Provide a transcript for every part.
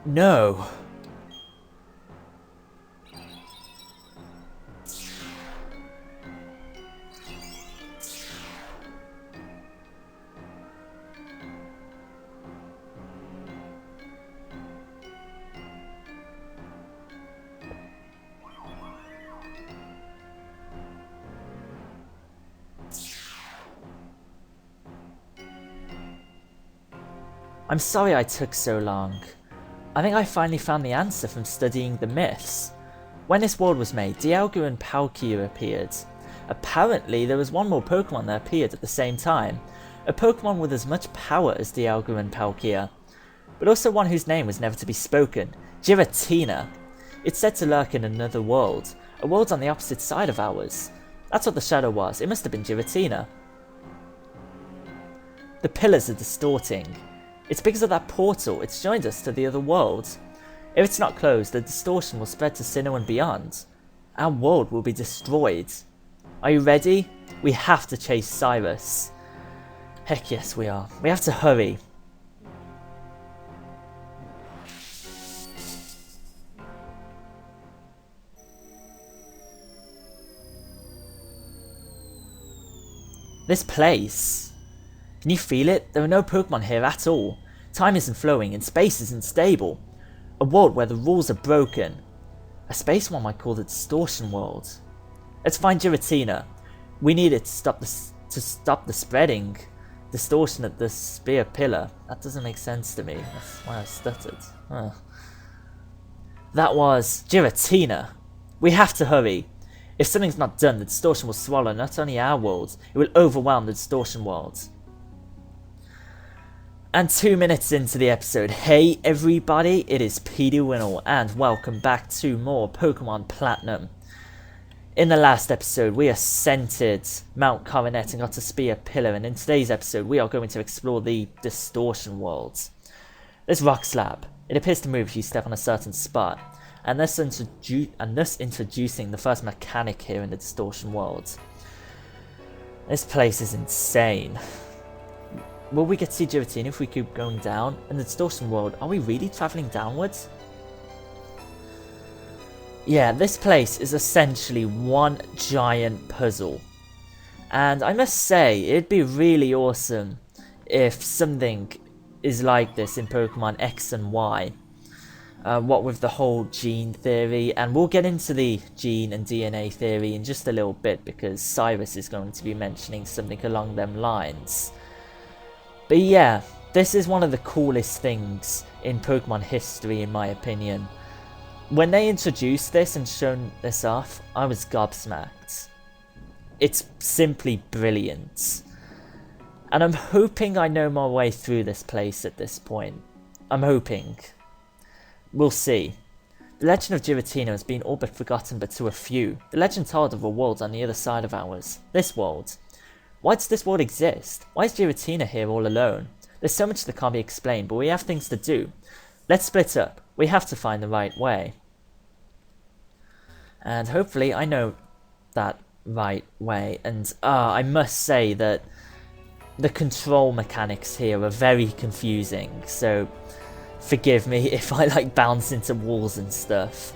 No. I'm sorry I took so long. I think I finally found the answer from studying the myths. When this world was made, Dialga and Palkia appeared. Apparently, there was one more Pokemon that appeared at the same time. A Pokemon with as much power as Dialga and Palkia. But also one whose name was never to be spoken. Giratina. It's said to lurk in another world. A world on the opposite side of ours. That's what the shadow was. It must have been Giratina. The pillars are distorting. It's because of that portal, it's joined us to the other world. If it's not closed, the distortion will spread to Sinnoh and beyond. Our world will be destroyed. Are you ready? We have to chase Cyrus. Heck yes we are. We have to hurry. This place. Can you feel it? There are no Pokemon here at all. Time isn't flowing and space isn't stable. A world where the rules are broken. A space one might call the Distortion World. Let's find Giratina. We need it to stop the spreading distortion at the spear pillar. That doesn't make sense to me. That's why I stuttered. Huh. That was Giratina. We have to hurry. If something's not done, the distortion will swallow not only our world, it will overwhelm the Distortion World. And 2 minutes into the episode, hey everybody, it is PD Winnell and welcome back to more Pokemon Platinum. In the last episode, we ascended Mount Coronet and got to Spear Pillar, and in today's episode, we are going to explore the Distortion World. This rock slab, it appears to move if you step on a certain spot, and thus introducing the first mechanic here in the Distortion World. This place is insane. Will we get to see Giratina if we keep going down? In the Distortion World, are we really travelling downwards? Yeah, this place is essentially one giant puzzle. And I must say, it'd be really awesome if something is like this in Pokemon X and Y. What with the whole gene theory, and we'll get into the gene and DNA theory in just a little bit because Cyrus is going to be mentioning something along them lines. But yeah, this is one of the coolest things in Pokemon history in my opinion. When they introduced this and shown this off, I was gobsmacked. It's simply brilliant. And I'm hoping I know my way through this place at this point. I'm hoping. We'll see. The legend of Giratina has been all but forgotten but to a few. The legend told of a world on the other side of ours. This world. Why does this world exist? Why is Giratina here all alone? There's so much that can't be explained, but we have things to do. Let's split up. We have to find the right way. And hopefully I know that right way. And I must say that the control mechanics here are very confusing. So forgive me if I like bounce into walls and stuff.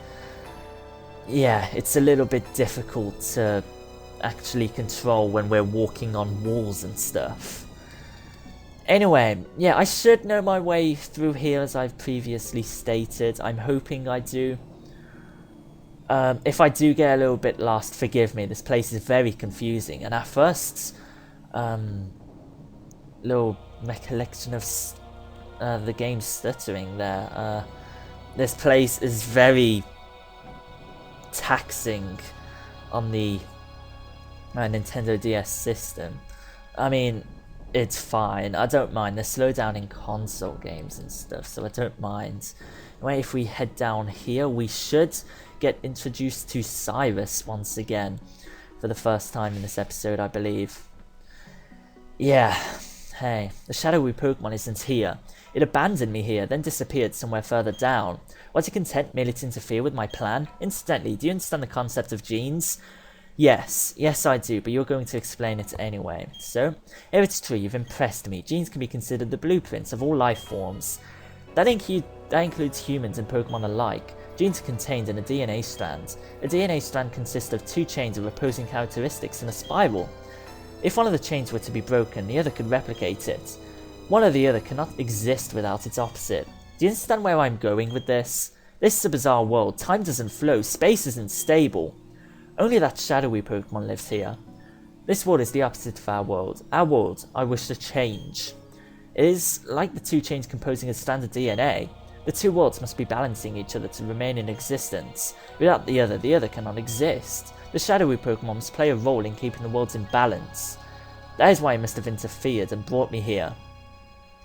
Yeah, it's a little bit difficult to actually control when we're walking on walls and stuff. Anyway, yeah, I should know my way through here as I've previously stated. I'm hoping I do. If I do get a little bit lost, forgive me. This place is very confusing, and our first little recollection of the game stuttering there. This place is very taxing on the Nintendo DS system. I mean, it's fine. I don't mind. They slow down in console games and stuff, so I don't mind. Anyway, if we head down here, we should get introduced to Cyrus once again for the first time in this episode, I believe. Yeah, hey, the shadowy Pokemon isn't here. It abandoned me here, then disappeared somewhere further down. Was it content merely to interfere with my plan? Incidentally, do you understand the concept of genes? Yes I do, but you're going to explain it anyway. So, if it's true, you've impressed me. Genes can be considered the blueprints of all life forms. That includes humans and Pokemon alike. Genes are contained in a DNA strand. A DNA strand consists of 2 chains of opposing characteristics in a spiral. If one of the chains were to be broken, the other could replicate it. One or the other cannot exist without its opposite. Do you understand where I'm going with this? This is a bizarre world. Time doesn't flow. Space isn't stable. Only that shadowy Pokemon lives here. This world is the opposite of our world. Our world, I wish to change. It is like the 2 chains composing a strand of DNA. The 2 worlds must be balancing each other to remain in existence. Without the other cannot exist. The shadowy Pokemon must play a role in keeping the worlds in balance. That is why it must have interfered and brought me here.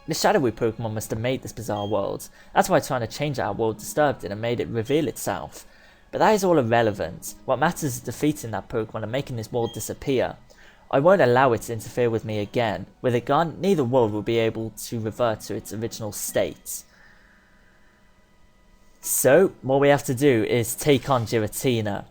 The shadowy Pokemon must have made this bizarre world. That's why trying to change our world disturbed it and made it reveal itself. But that is all irrelevant. What matters is defeating that Pokemon and making this world disappear. I won't allow it to interfere with me again. With it gone, neither world will be able to revert to its original state. So, what we have to do is take on Giratina.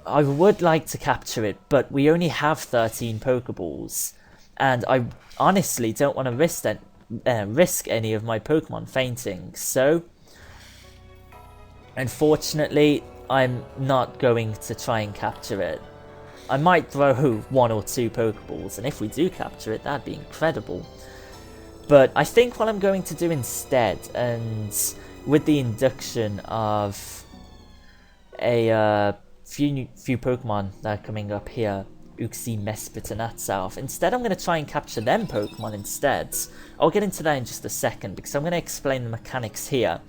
I would like to capture it, but we only have 13 Pokeballs. And I honestly don't want to risk any of my Pokemon fainting. So, unfortunately, I'm not going to try and capture it. I might throw 1 or 2 Pokeballs, and if we do capture it, that'd be incredible. But I think what I'm going to do instead, and with the induction of a few Pokemon that are coming up here, Uxie, Mesprit, and Atsouth, instead I'm going to try and capture them Pokemon instead. I'll get into that in just a second, because I'm going to explain the mechanics here.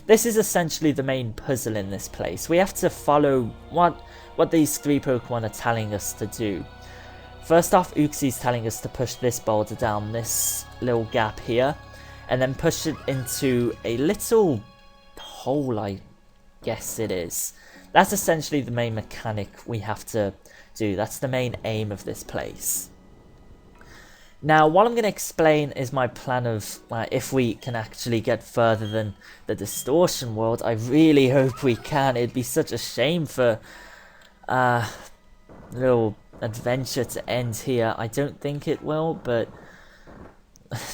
This is essentially the main puzzle in this place. We have to follow what these 3 Pokemon are telling us to do. First off, Uxie's telling us to push this boulder down this little gap here, and then push it into a little hole, I guess it is. That's essentially the main mechanic we have to do. That's the main aim of this place. Now, what I'm going to explain is my plan of if we can actually get further than the Distortion World. I really hope we can. It'd be such a shame for little adventure to end here. I don't think it will, but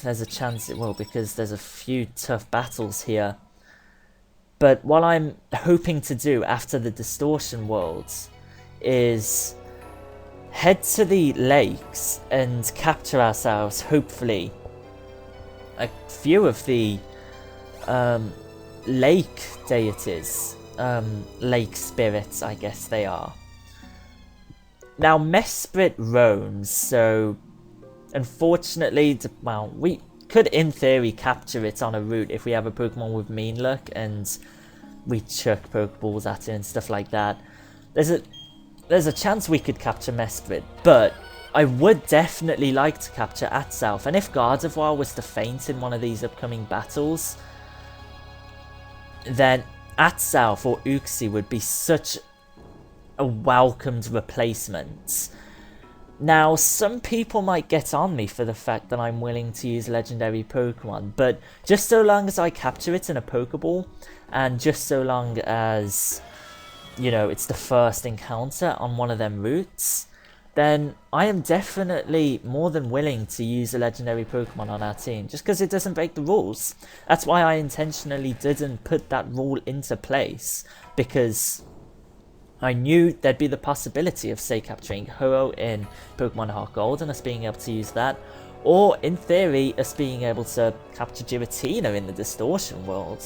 there's a chance it will, because there's a few tough battles here. But what I'm hoping to do after the Distortion World is head to the lakes and capture ourselves, hopefully, a few of the lake deities, lake spirits, I guess they are. Now, Mesprit roams, so unfortunately, well, we could in theory capture it on a route if we have a Pokemon with mean luck and we chuck Pokeballs at it and stuff like that. There's a chance we could capture Mesprit, but I would definitely like to capture Atsouth, and if Gardevoir was to faint in one of these upcoming battles, then Atsouth or Uxie would be such a welcomed replacement. Now, some people might get on me for the fact that I'm willing to use legendary Pokemon, but just so long as I capture it in a Pokeball, and just so long as, you know, it's the first encounter on one of them routes, then I am definitely more than willing to use a legendary Pokemon on our team, just because it doesn't break the rules. That's why I intentionally didn't put that rule into place, because I knew there'd be the possibility of, say, capturing Ho-Oh in Pokemon Heart Gold and us being able to use that, or in theory, us being able to capture Giratina in the Distortion World.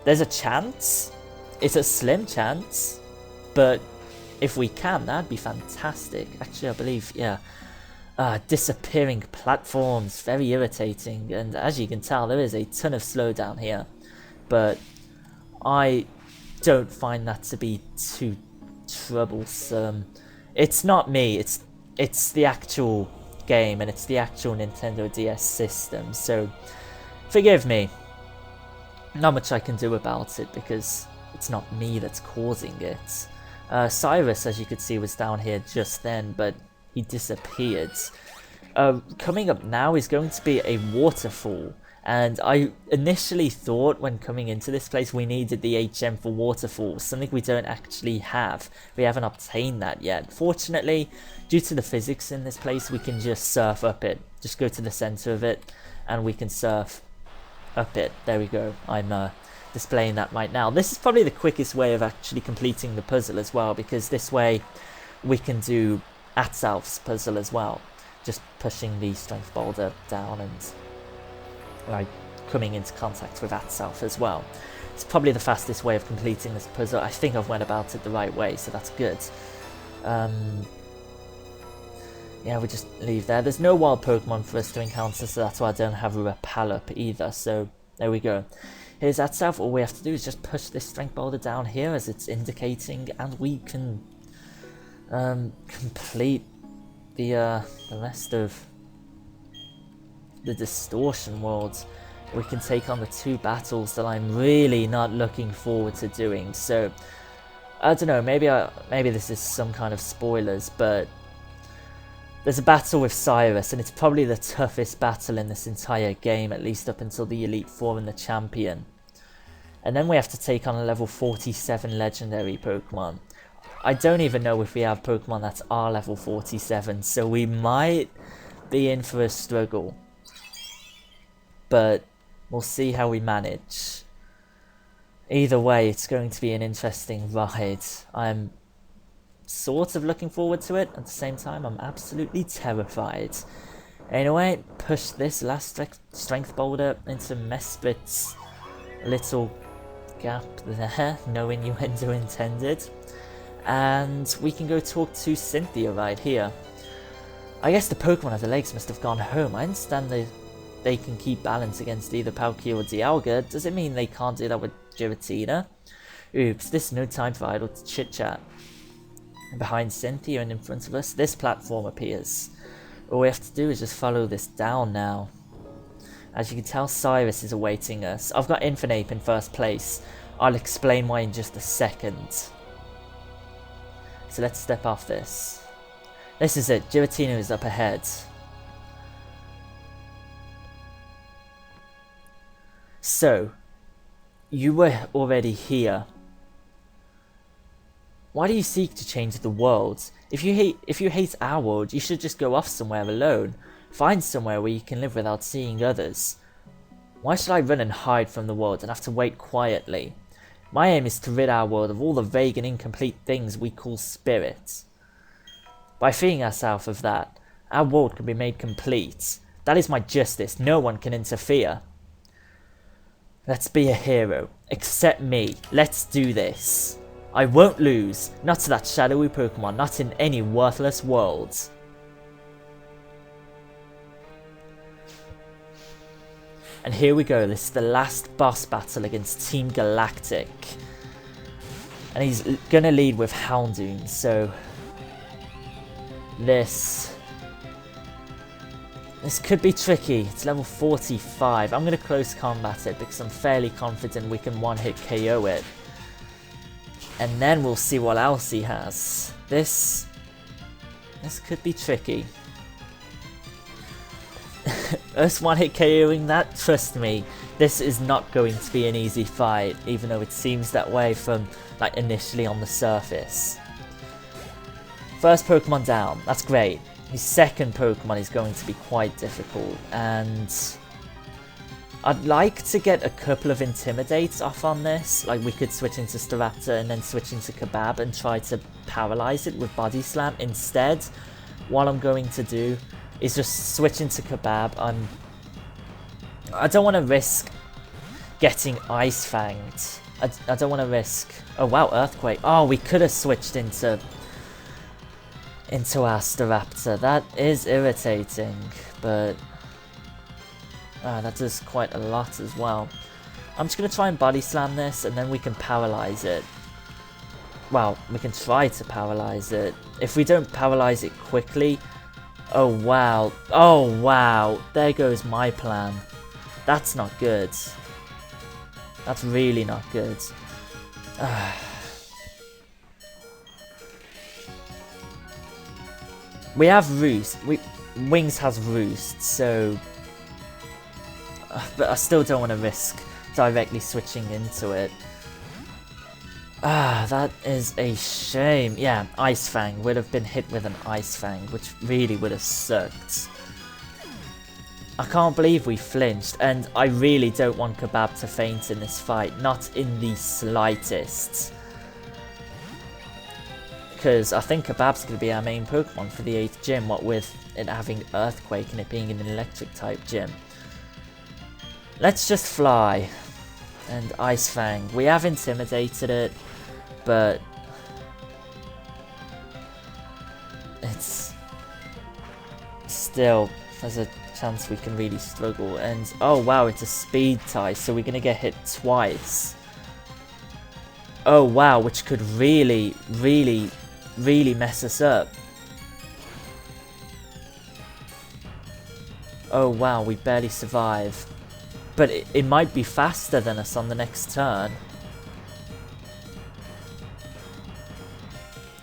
There's a chance. It's a slim chance, but if we can, that'd be fantastic. Actually, I believe, yeah, disappearing platforms, very irritating, and as you can tell, there is a ton of slowdown here, but I don't find that to be too troublesome. It's not me, it's the actual game, and it's the actual Nintendo DS system, so forgive me. Not much I can do about it, because it's not me that's causing it. Cyrus, as you could see, was down here just then, but he disappeared. Coming up now is going to be a waterfall, and I initially thought when coming into this place we needed the HM for waterfalls, something we don't actually have. We haven't obtained that yet. Fortunately, due to the physics in this place, we can just surf up it. Just go to the center of it, and we can surf up it. There we go. I'm displaying that right now. This is probably the quickest way of actually completing the puzzle as well, because this way we can do Atsalf's puzzle as well. Just pushing the strength boulder down and like coming into contact with Atsalf as well. It's probably the fastest way of completing this puzzle. I think I've went about it the right way, so that's good. Yeah, we just leave there. There's no wild Pokemon for us to encounter, so that's why I don't have a Repel up either. So there we go. Here's Atsalf. All we have to do is just push this strength boulder down here as it's indicating, and we can complete the rest of the Distortion World. We can take on the 2 battles that I'm really not looking forward to doing. So I don't know, maybe this is some kind of spoilers, but there's a battle with Cyrus, and it's probably the toughest battle in this entire game, at least up until the Elite Four and the Champion. And then we have to take on a level 47 legendary Pokemon. I don't even know if we have Pokemon that are level 47, so we might be in for a struggle. But we'll see how we manage. Either way, it's going to be an interesting ride. I'm sort of looking forward to it. At the same time, I'm absolutely terrified. Anyway, push this last strength boulder into Mesprit's little gap there. No innuendo intended. And we can go talk to Cynthia right here. I guess the Pokemon of the lakes must have gone home. I understand they can keep balance against either Palkia or Dialga. Does it mean they can't do that with Giratina? Oops, this is no time for idle chit-chat. Behind Cynthia and in front of us, this platform appears. All we have to do is just follow this down now. As you can tell, Cyrus is awaiting us. I've got Infernape in first place. I'll explain why in just a second. So let's step off this. This is it, Giratina is up ahead. So, you were already here. Why do you seek to change the world? If you hate our world, you should just go off somewhere alone. Find somewhere where you can live without seeing others. Why should I run and hide from the world and have to wait quietly? My aim is to rid our world of all the vague and incomplete things we call spirits. By freeing ourselves of that, our world can be made complete. That is my justice. No one can interfere. Let's be a hero. Accept me. Let's do this. I won't lose. Not to that shadowy Pokemon. Not in any worthless world. And here we go. This is the last boss battle against Team Galactic. And he's going to lead with Houndoom. So this could be tricky. It's level 45. I'm going to close combat it because I'm fairly confident we can one-hit KO it. And then we'll see what else he has. This could be tricky. Us one-hit KOing that, trust me, this is not going to be an easy fight, even though it seems that way from like initially on the surface. First Pokemon down, that's great. His second Pokemon is going to be quite difficult, and I'd like to get a couple of Intimidates off on this. Like we could switch into Staraptor and then switch into Kebab and try to paralyze it with Body Slam. Instead, what I'm going to do is just switch into Kebab. I don't want to risk getting Ice Fanged. I don't want to risk... Oh wow, Earthquake. Oh, we could have switched into our Staraptor. That is irritating, but that does quite a lot as well. I'm just going to try and Body Slam this, and then we can paralyze it. Well, we can try to paralyze it. If we don't paralyze it quickly... Oh wow. Oh wow. There goes my plan. That's not good. That's really not good. We have Roost. Wings has Roost, so... but I still don't want to risk directly switching into it. That is a shame. Yeah, Ice Fang would have been hit with an Ice Fang, which really would have sucked. I can't believe we flinched, and I really don't want Kebab to faint in this fight, not in the slightest. Because I think Kebab's going to be our main Pokemon for the 8th gym, what with it having Earthquake and it being an electric type gym. Let's just fly. And Ice Fang. We have intimidated it, but it's still, there's a chance we can really struggle. And oh wow, it's a speed tie, so we're gonna get hit twice. Oh wow, which could really mess us up. Oh wow, we barely survive. But it might be faster than us on the next turn.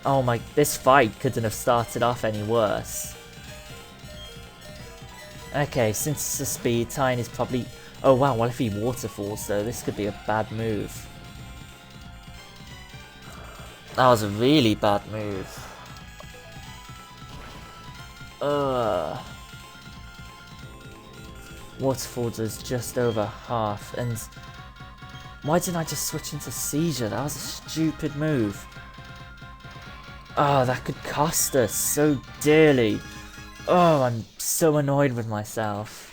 Oh my, this fight couldn't have started off any worse. Okay, since it's a speed, Tyne is probably... Oh wow, what if he waterfalls though? This could be a bad move. That was a really bad move. Waterfall does just over half, and why didn't I just switch into Seizure? That was a stupid move. Oh, that could cost us so dearly. Oh, I'm so annoyed with myself.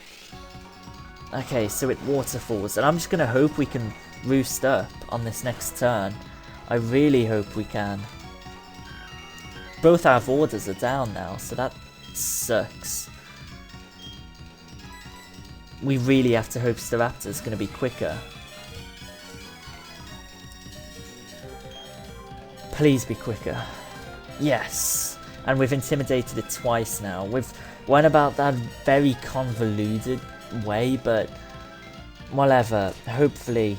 Okay, so it waterfalls, and I'm just going to hope we can roost up on this next turn. I really hope we can. Both our orders are down now, so that sucks. We really have to hope Staraptor's going to be quicker. Please be quicker. Yes! And we've intimidated it twice now. We've went about that very convoluted way, but whatever. Hopefully,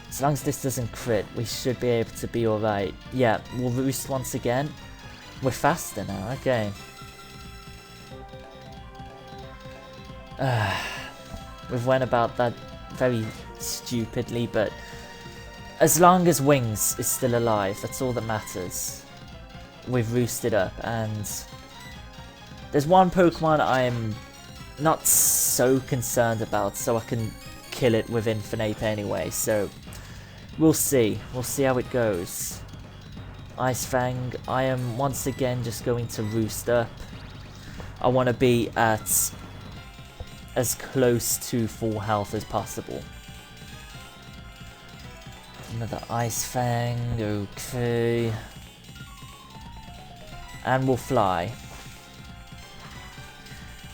as long as this doesn't crit, we should be able to be alright. Yeah, we'll roost once again. We're faster now, okay. We've went about that very stupidly, but as long as Wings is still alive, that's all that matters. We've roosted up, and there's one Pokemon I'm not so concerned about, so I can kill it with Infernape anyway, so we'll see. We'll see how it goes. Ice Fang, I am once again just going to roost up. I want to be at as close to full health as possible. Another Ice Fang, okay. And we'll fly.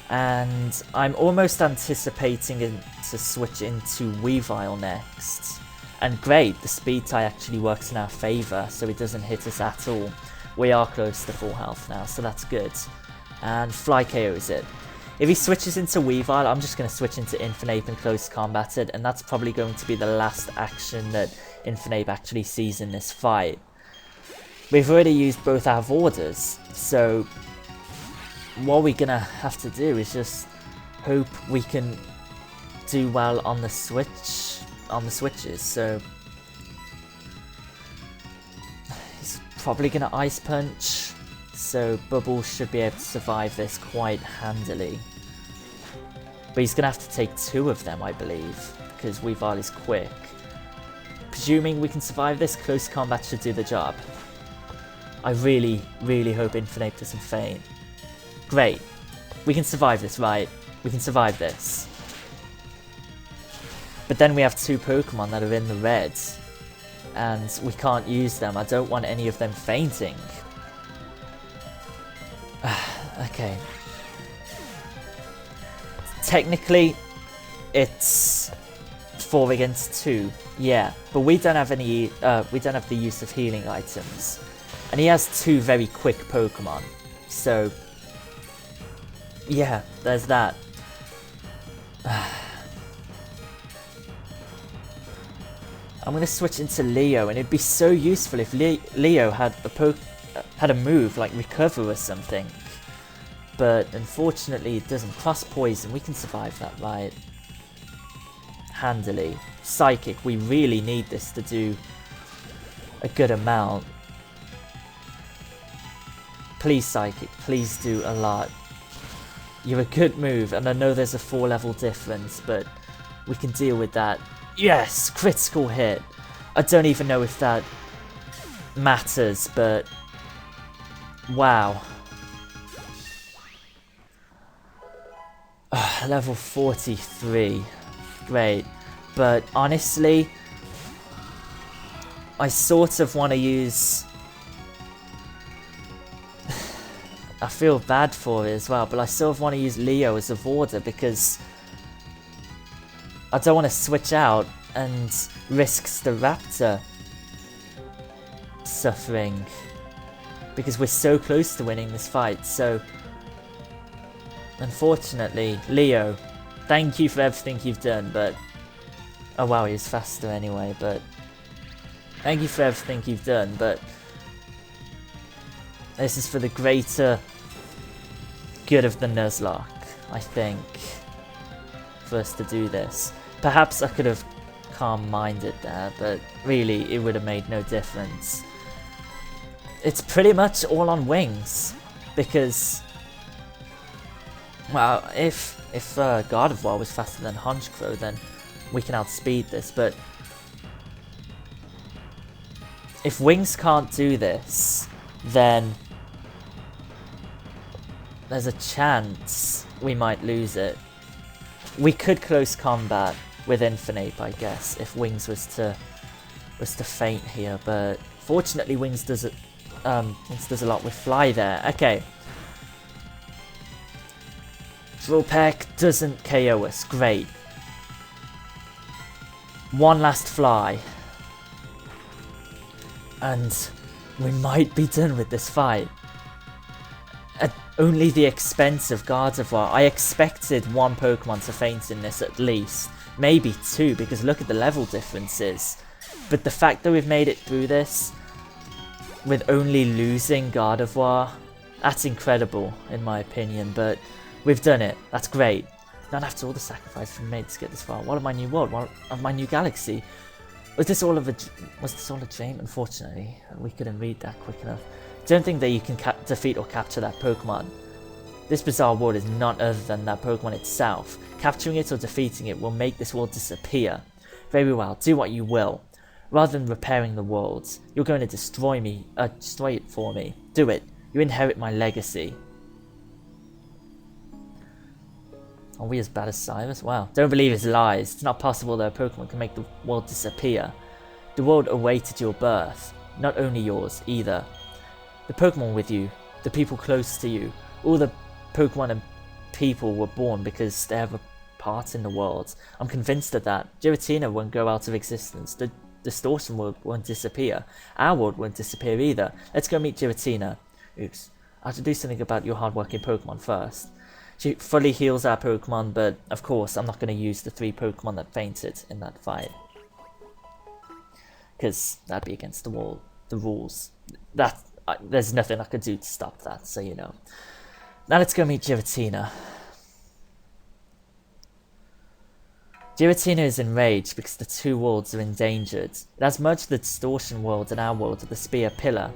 And I'm almost anticipating it to switch into Weavile next. And great, the speed tie actually works in our favour, so it doesn't hit us at all. We are close to full health now, so that's good. And Fly KOs it. If he switches into Weavile, I'm just going to switch into Infernape and Close Combated, and that's probably going to be the last action that Infernape actually sees in this fight. We've already used both our orders, so what we're going to have to do is just hope we can do well on the switches, so he's probably going to Ice Punch, so Bubbles should be able to survive this quite handily. But he's going to have to take 2 of them, I believe, because Weavile is quick. Presuming we can survive this, Close Combat should do the job. I really hope Infernape doesn't faint. Great. We can survive this, right? We can survive this. But then we have 2 Pokemon that are in the red, and we can't use them. I don't want any of them fainting. Okay. Technically, it's 4 against 2. Yeah, but we don't have any. We don't have the use of healing items, and he has 2 very quick Pokemon. So, yeah, there's that. I'm gonna switch into Leo, and it'd be so useful if Leo had a move like Recover or something. But unfortunately, it doesn't. Plus Poison, we can survive that, right? Handily. Psychic, we really need this to do a good amount. Please, Psychic, please do a lot. You're a good move, and I know there's a 4-level difference, but we can deal with that. Yes! Critical hit! I don't even know if that matters, but wow. Level 43. Great. But honestly, I sort of want to use... I feel bad for it as well, but I sort of want to use Leo as a warder because I don't want to switch out and risk the Raptor suffering because we're so close to winning this fight. So unfortunately, Leo, thank you for everything you've done, but oh wow, he's faster anyway, but thank you for everything you've done, but this is for the greater good of the Nuzlocke, I think, for us to do this. Perhaps I could have calm-minded there, but really it would have made no difference. It's pretty much all on wings, because, well, if Gardevoir was faster than Honchkrow, then we can outspeed this, but if Wings can't do this, then there's a chance we might lose it. We could close combat with Infernape, I guess, if Wings was to faint here, but fortunately Wings does it. Wings does a lot with Fly there. Okay. Vulpix doesn't KO us. Great. One last Fly. And we might be done with this fight. At only the expense of Gardevoir. I expected one Pokemon to faint in this at least. Maybe two, because look at the level differences. But the fact that we've made it through this with only losing Gardevoir, that's incredible in my opinion, but we've done it. That's great. Not after all the sacrifice we made to get this far. What of my new world? What of my new galaxy? Was this all a dream? Unfortunately, we couldn't read that quick enough. Don't think that you can defeat or capture that Pokemon. This bizarre world is none other than that Pokemon itself. Capturing it or defeating it will make this world disappear. Very well, do what you will. Rather than repairing the world, you're going to destroy it for me. Do it. You inherit my legacy. Are we as bad as Cyrus? Wow. Don't believe his lies. It's not possible that a Pokemon can make the world disappear. The world awaited your birth. Not only yours, either. The Pokemon with you, the people close to you, all the Pokemon and people were born because they have a part in the world. I'm convinced of that. Giratina won't go out of existence. The Distortion World won't disappear. Our world won't disappear either. Let's go meet Giratina. Oops. I have to do something about your hardworking Pokemon first. She fully heals our Pokemon, but of course I'm not going to use the 3 Pokemon that fainted in that fight. Because that'd be against the rules. There's nothing I could do to stop that, so you know. Now let's go meet Giratina. Giratina is enraged because the 2 worlds are endangered. It has merged the Distortion World and our world with the Spear Pillar.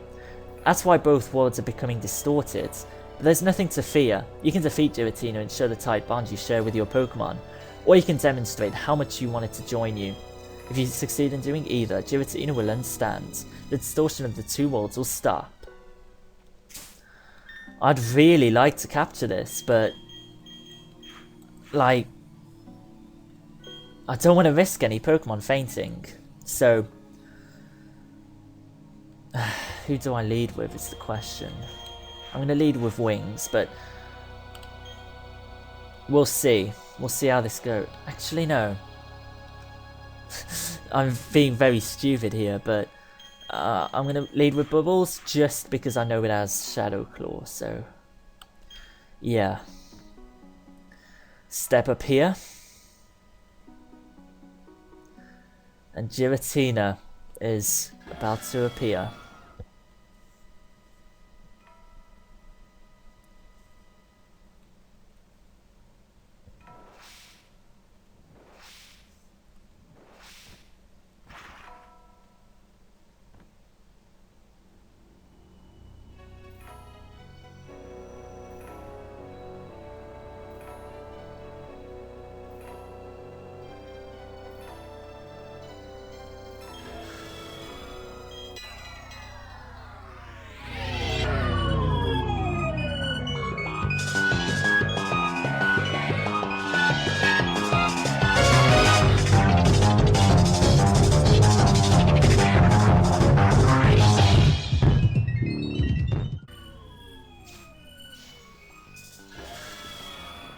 That's why both worlds are becoming distorted. But there's nothing to fear. You can defeat Giratina and show the tight bond you share with your Pokemon. Or you can demonstrate how much you want it to join you. If you succeed in doing either, Giratina will understand. The distortion of the 2 worlds will stop. I'd really like to capture this, but like, I don't want to risk any Pokemon fainting. So who do I lead with is the question. I'm going to lead with Wings, but we'll see. We'll see how this goes. Actually, no. I'm being very stupid here, but I'm going to lead with Bubbles just because I know it has Shadow Claw, so yeah. Step up here. And Giratina is about to appear.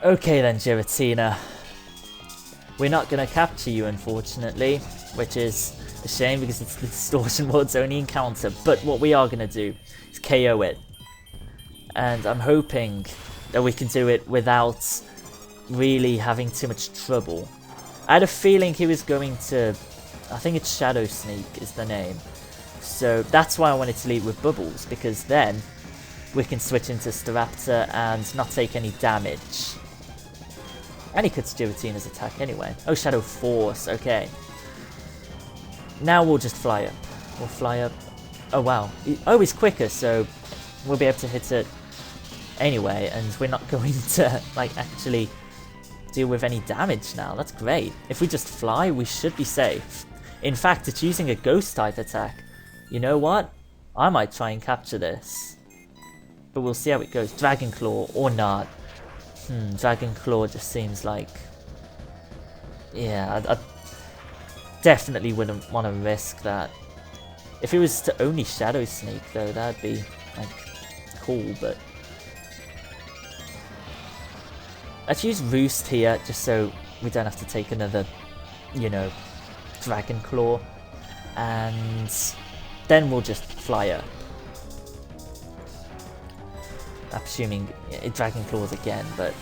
Okay then, Giratina. We're not going to capture you, unfortunately, which is a shame because it's the Distortion World's only encounter. But what we are going to do is KO it. And I'm hoping that we can do it without really having too much trouble. I had a feeling he was going to... I think it's Shadow Sneak is the name. So that's why I wanted to lead with Bubbles, because then we can switch into Staraptor and not take any damage. And he cuts Giratina's attack anyway. Oh, Shadow Force, okay. Now we'll just fly up. We'll fly up. Oh, wow. Oh, he's quicker, so we'll be able to hit it anyway, and we're not going to, like, actually deal with any damage now. That's great. If we just fly, we should be safe. In fact, it's using a Ghost-type attack. You know what? I might try and capture this. But we'll see how it goes. Dragon Claw or not. Dragon Claw just seems like... Yeah, I definitely wouldn't want to risk that. If it was to only Shadow Sneak, though, that'd be, like, cool, but... Let's use Roost here, just so we don't have to take another, you know, Dragon Claw. And then we'll just fly up. I'm assuming it Dragon Claws again, but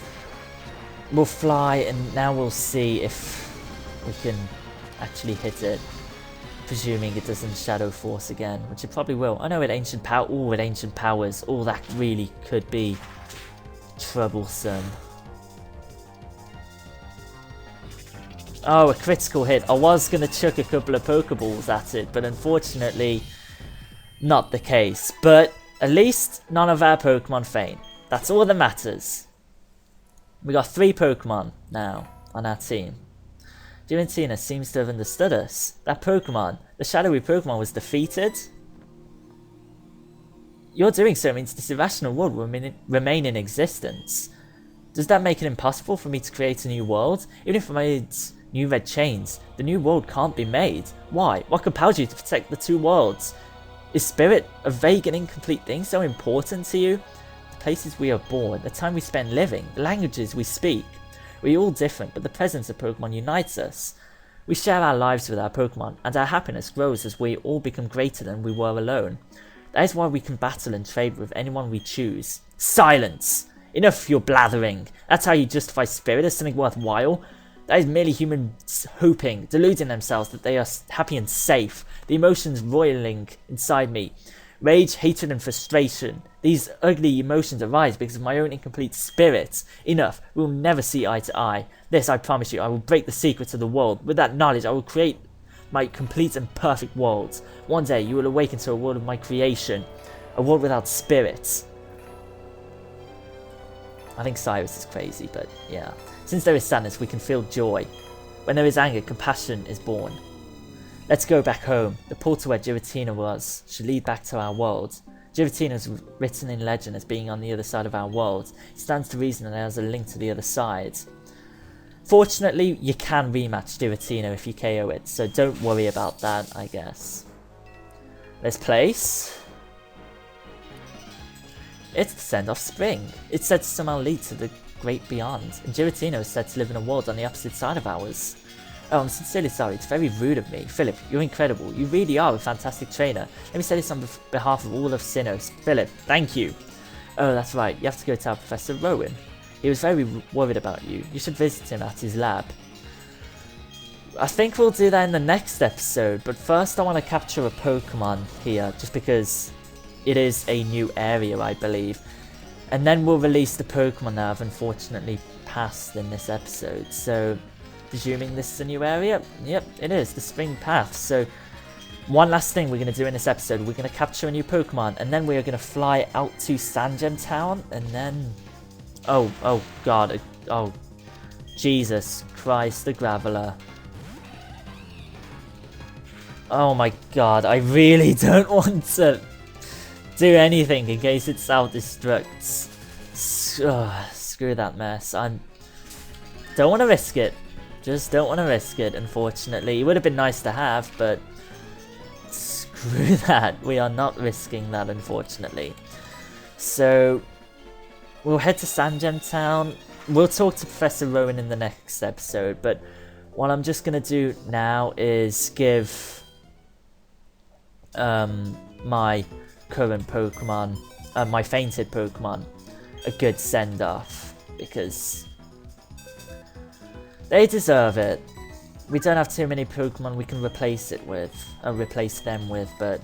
we'll fly, and now we'll see if we can actually hit it. Presuming it doesn't Shadow Force again, which it probably will. I know with Ancient Power, with Ancient Powers, that really could be troublesome. Oh, a critical hit. I was going to chuck a couple of Pokeballs at it, but unfortunately, not the case. But at least none of our Pokemon faint. That's all that matters. We got 3 Pokemon now on our team. Giratina seems to have understood us. That Pokemon, the shadowy Pokemon, was defeated. Your doing so means this irrational world will remain in existence. Does that make it impossible for me to create a new world? Even if I made new red chains, the new world can't be made. Why? What compels you to protect the 2 worlds? Is spirit a vague and incomplete thing so important to you? The places we are born, the time we spend living, the languages we speak. We're all different, but the presence of Pokemon unites us. We share our lives with our Pokemon, and our happiness grows as we all become greater than we were alone. That is why we can battle and trade with anyone we choose. Silence! Enough of your blathering! That's how you justify spirit as something worthwhile? That is merely humans hoping, deluding themselves that they are happy and safe. The emotions roiling inside me. Rage, hatred and frustration. These ugly emotions arise because of my own incomplete spirit. Enough. We will never see eye to eye. This, I promise you, I will break the secrets of the world. With that knowledge, I will create my complete and perfect world. One day, you will awaken to a world of my creation. A world without spirits. I think Cyrus is crazy, but yeah. Since there is sadness, we can feel joy. When there is anger, compassion is born. Let's go back home. The portal where Giratina was should lead back to our world. Giratina is written in legend as being on the other side of our world. It stands to reason that there is a link to the other side. Fortunately, you can rematch Giratina if you KO it, so don't worry about that, I guess. Let's place. It's the send-off spring. It's said to somehow lead to the great beyond, and Giratina is said to live in a world on the opposite side of ours. Oh, I'm sincerely sorry, it's very rude of me. Philip, you're incredible. You really are a fantastic trainer. Let me say this on behalf of all of Sinnoh. Philip, thank you. Oh, that's right, you have to go to our Professor Rowan. He was very worried about you. You should visit him at his lab. I think we'll do that in the next episode, but first I want to capture a Pokemon here, just because it is a new area, I believe. And then we'll release the Pokemon that I've unfortunately passed in this episode. So, presuming this is a new area? Yep, it is, the Spring Path. So, one last thing we're going to do in this episode, we're going to capture a new Pokemon, and then we are going to fly out to Sandgem Town, and then... Oh god, oh, Jesus Christ, the Graveler. Oh my god, I really don't want to do anything in case it self-destructs. Screw that mess. Don't want to risk it. Just don't want to risk it, unfortunately. It would have been nice to have, but screw that. We are not risking that, unfortunately. So, we'll head to Sandgem Town. we'll talk to Professor Rowan in the next episode, but what I'm just going to do now is give my current Pokemon, my fainted Pokemon, a good send-off, because they deserve it. We don't have too many Pokemon we can replace them with, but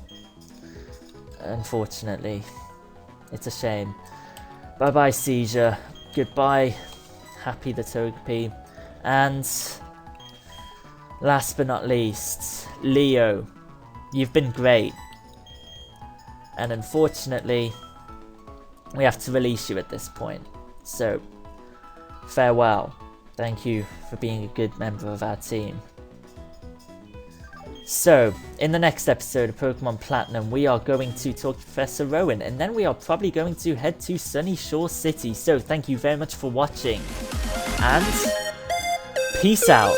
unfortunately, it's a shame. Bye-bye, Seizure. Goodbye, Happy the Togepi. And last but not least, Leo. You've been great. And unfortunately, we have to release you at this point. So, farewell. Thank you for being a good member of our team. So, in the next episode of Pokemon Platinum, we are going to talk to Professor Rowan, and then we are probably going to head to Sunny Shore City. So, thank you very much for watching, and peace out.